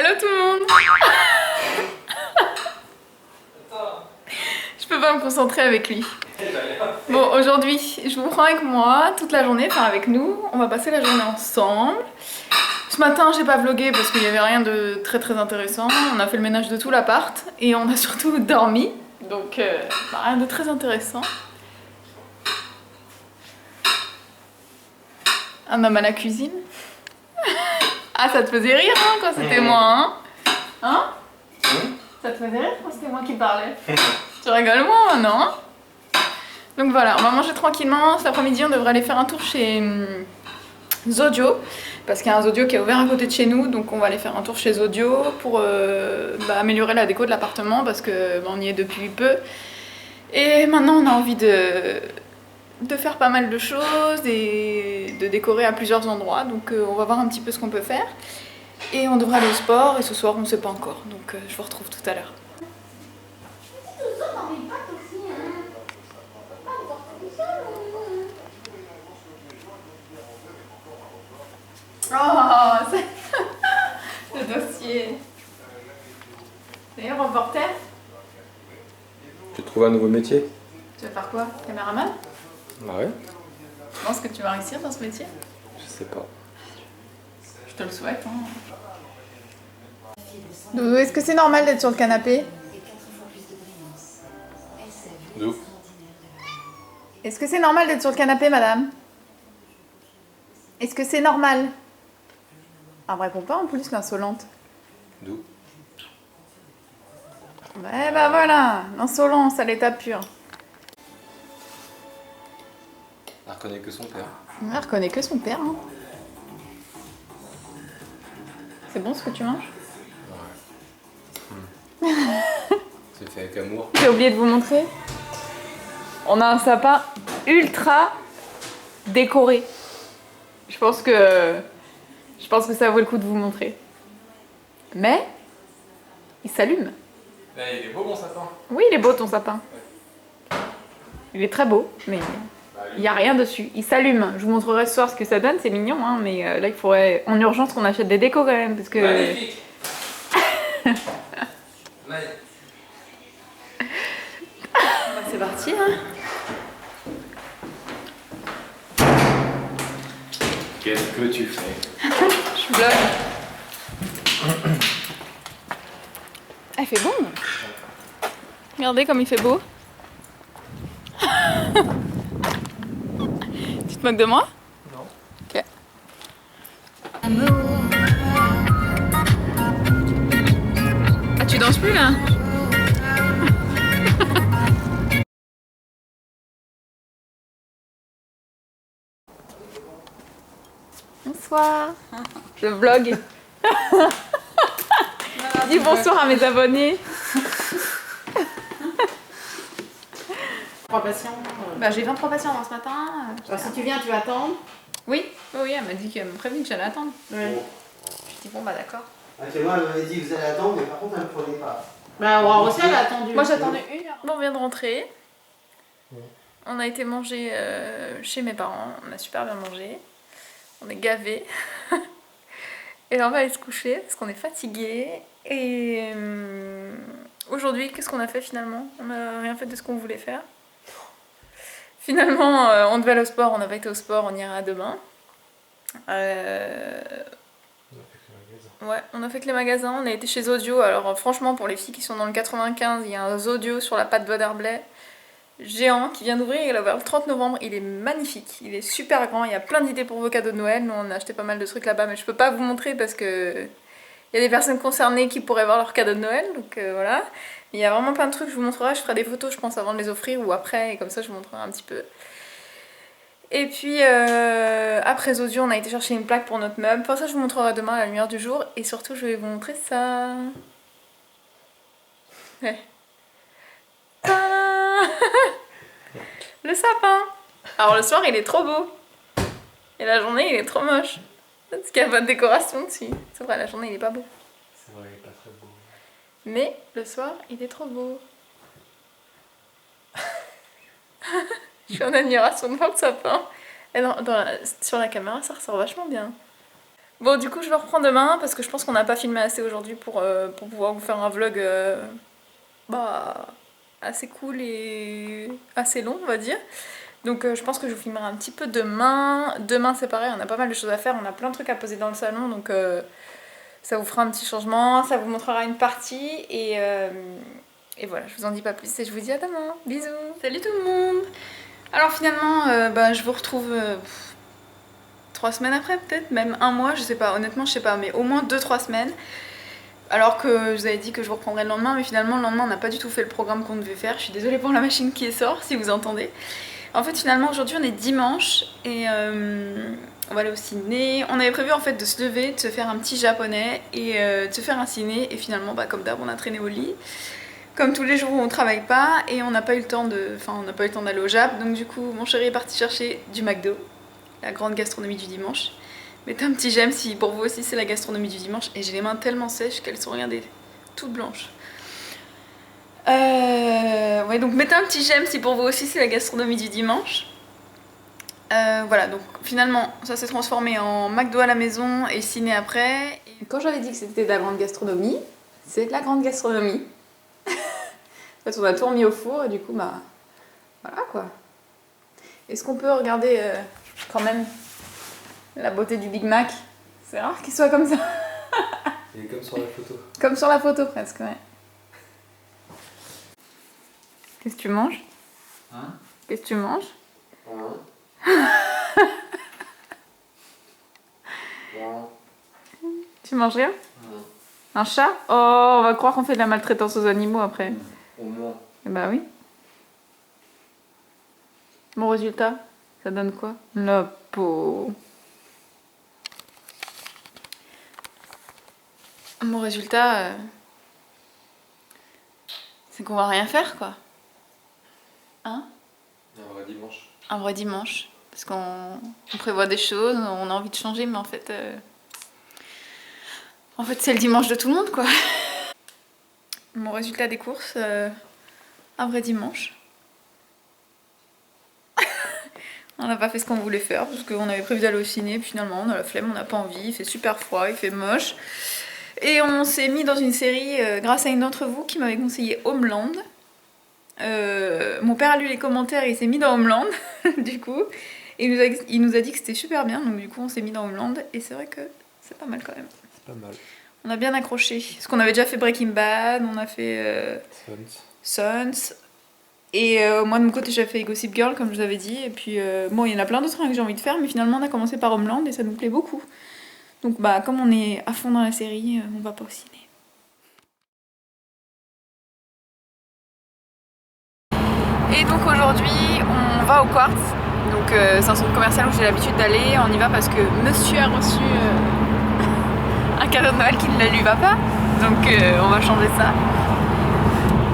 Hello tout le monde. Je peux pas me concentrer avec lui. Bon, aujourd'hui, je vous prends avec moi toute la journée, enfin avec nous. On va passer la journée ensemble. Ce matin, j'ai pas vlogué parce qu'il y avait rien de très intéressant. On a fait le ménage de tout l'appart et on a surtout dormi. Donc, rien de très intéressant. Un homme à la cuisine. Ah, ça te faisait rire hein, quand c'était moi, hein? Hein? Ça te faisait rire quand c'était moi qui parlais? Tu rigoles moi maintenant, hein? Donc voilà, on va manger tranquillement. Cet après-midi, on devrait aller faire un tour chez Zodio. Parce qu'il y a un Zodio qui est ouvert à côté de chez nous. Donc on va aller faire un tour chez Zodio pour améliorer la déco de l'appartement. Parce que on y est depuis peu. Et maintenant, on a envie de faire pas mal de choses et de décorer à plusieurs endroits. Donc on va voir un petit peu ce qu'on peut faire. Et on devrait aller au sport. Et ce soir, on ne sait pas encore. Donc je vous retrouve tout à l'heure. Oh, le dossier. D'ailleurs, reporter. Tu trouves un nouveau métier? Tu vas faire quoi? Caméraman? Ah ouais? Tu penses que tu vas réussir dans ce métier? Je sais pas. Je te le souhaite. Hein. Doudou, est-ce que c'est normal d'être sur le canapé? D'où? Est-ce que c'est normal d'être sur le canapé, madame? Est-ce que c'est normal? Ah, me réponds pas en plus, l'insolente. D'où? Ouais, bah voilà, l'insolence à l'état pur. Elle reconnaît que son père. Elle reconnaît que son père. Hein. C'est bon ce que tu manges? Ouais. C'est fait avec amour. J'ai oublié de vous montrer. On a un sapin ultra décoré. Je pense que ça vaut le coup de vous montrer. Mais il s'allume. Là, il est beau mon sapin. Oui, il est beau ton sapin. Il est très beau, mais il n'y a rien dessus. Il s'allume. Je vous montrerai ce soir ce que ça donne, c'est mignon, hein, mais là il faudrait en urgence qu'on achète des décos quand même. Parce que... Magnifique. C'est parti, hein. Qu'est-ce que tu fais? Je vlog. Il fait bon. Regardez comme il fait beau. Tu te moques de moi? Non. Ok. Ah, tu danses plus là? Bonsoir. Je vlog. Dis bonsoir à mes abonnés. 3 patients. Bah, j'ai 23 patients dans ce matin. Alors, si tu viens, tu vas attendre. Oui, oui, elle m'a dit qu'elle m'a prévenu que j'allais attendre. Ouais. Je dis bon bah d'accord. Ah, chez moi, elle m'avait dit que vous allez attendre, mais par contre, elle ne me prenait pas. Bah, Aurore aussi, elle a attendu. Moi j'attendais 1 heure. Bon, on vient de rentrer. On a été manger chez mes parents. On a super bien mangé. On est gavés. Et là on va aller se coucher parce qu'on est fatigué. Et aujourd'hui, qu'est-ce qu'on a fait finalement? On n'a rien fait de ce qu'on voulait faire. Finalement, on devait aller au sport. On n'a pas été au sport. On ira demain. Ouais, on a fait que les magasins, on a été chez Zodio. Alors franchement, pour les filles qui sont dans le 95, il y a un Zodio sur la patte Bois-d'Arblay géant qui vient d'ouvrir, il a ouvert le 30 novembre, il est magnifique, il est super grand, il y a plein d'idées pour vos cadeaux de Noël. Nous on a acheté pas mal de trucs là-bas, mais je peux pas vous montrer parce que il y a des personnes concernées qui pourraient voir leurs cadeaux de Noël, donc voilà. Il y a vraiment plein de trucs, je vous montrerai, je ferai des photos je pense avant de les offrir ou après, et comme ça je vous montrerai un petit peu. Et puis après Zodio, on a été chercher une plaque pour notre meuble. Enfin ça je vous montrerai demain à la lumière du jour. Et surtout je vais vous montrer ça. Ouais. Tadam. Le sapin. Alors le soir il est trop beau. Et la journée il est trop moche. Parce qu'il n'y a pas de décoration dessus. C'est vrai, la journée il est pas beau. C'est vrai, il est pas très beau. Mais le soir il est trop beau. Je suis en admiration devant le sapin. Et sur la caméra, ça ressort vachement bien. Bon, du coup, je le reprends demain parce que je pense qu'on n'a pas filmé assez aujourd'hui pour pouvoir vous faire un vlog assez cool et assez long, on va dire. Donc je pense que je vous filmerai un petit peu demain. Demain, c'est pareil, on a pas mal de choses à faire, on a plein de trucs à poser dans le salon, donc ça vous fera un petit changement, ça vous montrera une partie et voilà, je vous en dis pas plus et je vous dis à demain. Bisous. Salut tout le monde. Alors finalement, je vous retrouve 3 semaines après, peut-être, même un mois, je sais pas, honnêtement, je sais pas, mais au moins 2-3 semaines. Alors que je vous avais dit que je vous reprendrais le lendemain, mais finalement, le lendemain, on n'a pas du tout fait le programme qu'on devait faire. Je suis désolée pour la machine qui sort, si vous entendez. En fait, finalement, aujourd'hui, on est dimanche et on va aller au ciné. On avait prévu en fait de se lever, de se faire un petit japonais et de se faire un ciné. Et finalement, comme d'hab, on a traîné au lit. Comme tous les jours où on travaille pas et on n'a pas eu le temps d'aller au Jap. Donc du coup, mon chéri est parti chercher du McDo, la grande gastronomie du dimanche. Mettez un petit j'aime si pour vous aussi c'est la gastronomie du dimanche. Et j'ai les mains tellement sèches qu'elles sont, regardez, toutes blanches. Ouais, donc mettez un petit j'aime si pour vous aussi c'est la gastronomie du dimanche. Voilà, donc finalement ça s'est transformé en McDo à la maison et ciné après. Et quand j'avais dit que c'était de la grande gastronomie, c'est de la grande gastronomie. En fait, on a tout remis au four et du coup, voilà quoi. Est-ce qu'on peut regarder quand même la beauté du Big Mac? C'est rare qu'il soit comme ça. Il est comme sur la photo. Comme sur la photo presque, ouais. Qu'est-ce que tu manges? Hein? Qu'est-ce que tu manges? Tu manges rien? Un chat? Oh, on va croire qu'on fait de la maltraitance aux animaux après. Au moins. Eh bah oui. Mon résultat, ça donne quoi? La peau. Mon résultat, c'est qu'on va rien faire quoi. Hein? Un vrai dimanche. Un vrai dimanche. Parce qu'on prévoit des choses, on a envie de changer, mais en fait c'est le dimanche de tout le monde quoi. Mon résultat des courses, un vrai dimanche. On n'a pas fait ce qu'on voulait faire parce qu'on avait prévu d'aller au ciné, puis finalement on a la flemme, on n'a pas envie, il fait super froid, il fait moche. Et on s'est mis dans une série grâce à une d'entre vous qui m'avait conseillé Homeland. Mon père a lu les commentaires et il s'est mis dans Homeland, du coup. Et il nous a dit que c'était super bien, donc du coup on s'est mis dans Homeland et c'est vrai que c'est pas mal quand même. C'est pas mal. On a bien accroché. Parce qu'on avait déjà fait Breaking Bad, on a fait Sons. Et moi de mon côté j'ai fait Gossip Girl comme je vous avais dit. Et puis bon il y en a plein d'autres que j'ai envie de faire, mais finalement on a commencé par Homeland et ça nous plaît beaucoup. Donc comme on est à fond dans la série, on va pas au ciné. Et donc aujourd'hui on va au Quartz. Donc c'est un centre commercial où j'ai l'habitude d'aller. On y va parce que monsieur a reçu un cadeau de Noël qui ne la lui va pas. Donc on va changer ça.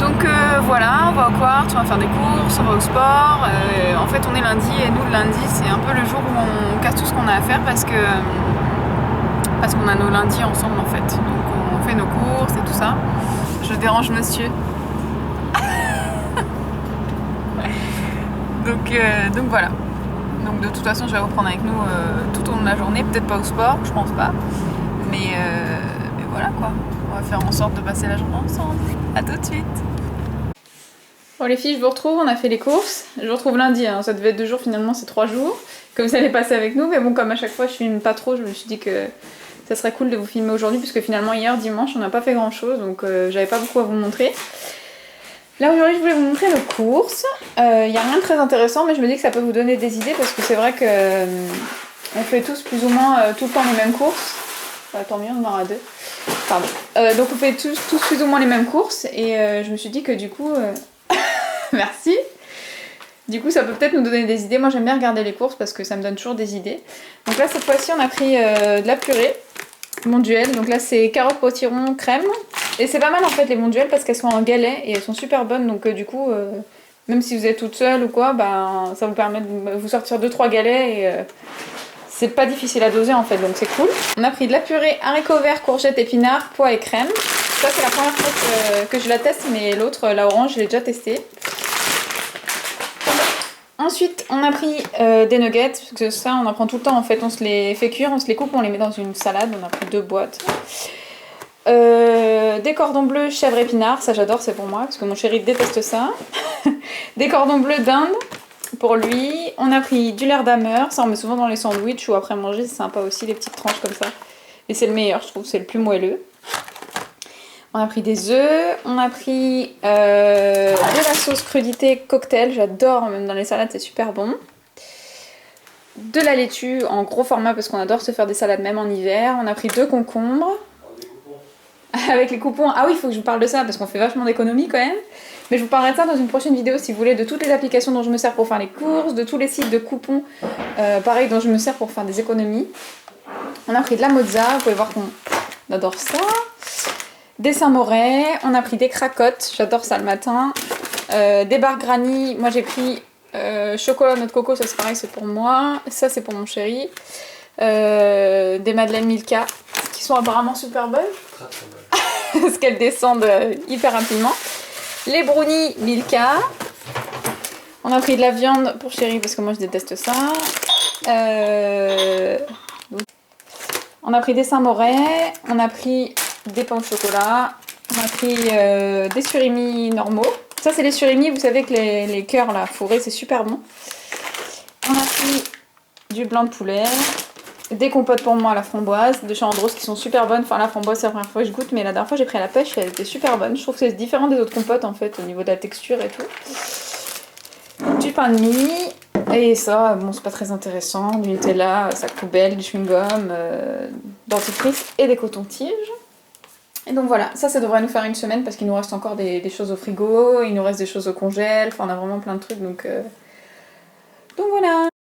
Donc voilà, on va au Quartz, on va faire des courses, on va au sport. En fait on est lundi et nous le lundi c'est un peu le jour où on casse tout ce qu'on a à faire parce qu'on a nos lundis ensemble en fait. Donc on fait nos courses et tout ça. Je dérange monsieur. donc voilà. Donc de toute façon je vais reprendre avec nous tout au long de la journée, peut-être pas au sport, je pense pas. Mais voilà quoi, on va faire en sorte de passer la journée ensemble. A tout de suite. Bon les filles, je vous retrouve, on a fait les courses. Je vous retrouve lundi, hein. Ça devait être 2 jours, finalement c'est 3 jours. Comme ça allait passer avec nous, mais bon comme à chaque fois je filme pas trop, je me suis dit que ça serait cool de vous filmer aujourd'hui puisque finalement hier dimanche on n'a pas fait grand chose, donc j'avais pas beaucoup à vous montrer. Là aujourd'hui je voulais vous montrer nos courses. Y a rien de très intéressant, mais je me dis que ça peut vous donner des idées parce que c'est vrai que on fait tous plus ou moins tout le temps les mêmes courses. Tant mieux, on en aura 2. Pardon. Donc on fait tous plus ou moins les mêmes courses et je me suis dit que du coup... Merci. Du coup ça peut peut-être nous donner des idées. Moi j'aime bien regarder les courses parce que ça me donne toujours des idées. Donc là cette fois-ci on a pris de la purée. Monduel. Donc là c'est carottes potiron crème. Et c'est pas mal en fait les monduel parce qu'elles sont en galet et elles sont super bonnes. Donc du coup même si vous êtes toute seule ou quoi, ça vous permet de vous sortir 2-3 galets et... c'est pas difficile à doser en fait, donc c'est cool. On a pris de la purée haricots verts, courgettes, épinards, pois et crème. Ça c'est la première fois que je la teste, mais l'autre, la orange, je l'ai déjà testée. Ensuite, on a pris des nuggets, parce que ça, on en prend tout le temps en fait. On se les fait cuire, on se les coupe, on les met dans une salade. On a pris 2 boîtes. Des cordons bleus chèvre épinards, ça j'adore, c'est pour moi, parce que mon chéri déteste ça. Des cordons bleus d'Inde, pour lui. On a pris du lard d'Hammer, ça on met souvent dans les sandwichs ou après manger, c'est sympa aussi, les petites tranches comme ça. Et c'est le meilleur, je trouve, c'est le plus moelleux. On a pris des œufs, on a pris de la sauce crudité cocktail, j'adore, même dans les salades c'est super bon. De la laitue en gros format parce qu'on adore se faire des salades même en hiver. On a pris 2 concombres. Avec les coupons, ah oui il faut que je vous parle de ça parce qu'on fait vachement d'économies quand même. Mais je vous parlerai de ça dans une prochaine vidéo si vous voulez, de toutes les applications dont je me sers pour faire les courses, de tous les sites de coupons, pareil dont je me sers pour faire des économies. On a pris de la mozza, vous pouvez voir qu'on adore ça. Des Saint-Moré, on a pris des cracottes, j'adore ça le matin. Des barres granny, moi j'ai pris chocolat noix de coco, ça c'est pareil, c'est pour moi. Ça c'est pour mon chéri. Des madeleines Milka, qui sont apparemment super bonnes. Très très bonne. Parce qu'elles descendent hyper rapidement. Les brownies Milka. On a pris de la viande pour chéri parce que moi je déteste ça. On a pris des Saint-Moré. On a pris des pains au chocolat. On a pris des surimi normaux. Ça c'est les surimi, vous savez que les cœurs là fourrés c'est super bon. On a pris du blanc de poulet. Des compotes pour moi à la framboise, de chez Andros qui sont super bonnes. Enfin la framboise c'est la première fois que je goûte, mais la dernière fois j'ai pris à la pêche, elle était super bonne. Je trouve que c'est différent des autres compotes en fait au niveau de la texture et tout. Du pain de mie, et ça bon c'est pas très intéressant, du Nutella, sac poubelle, du chewing-gum, dentifrice et des cotons-tiges. Et donc voilà, ça devrait nous faire une semaine parce qu'il nous reste encore des choses au frigo, il nous reste des choses au congèle, enfin on a vraiment plein de trucs donc voilà.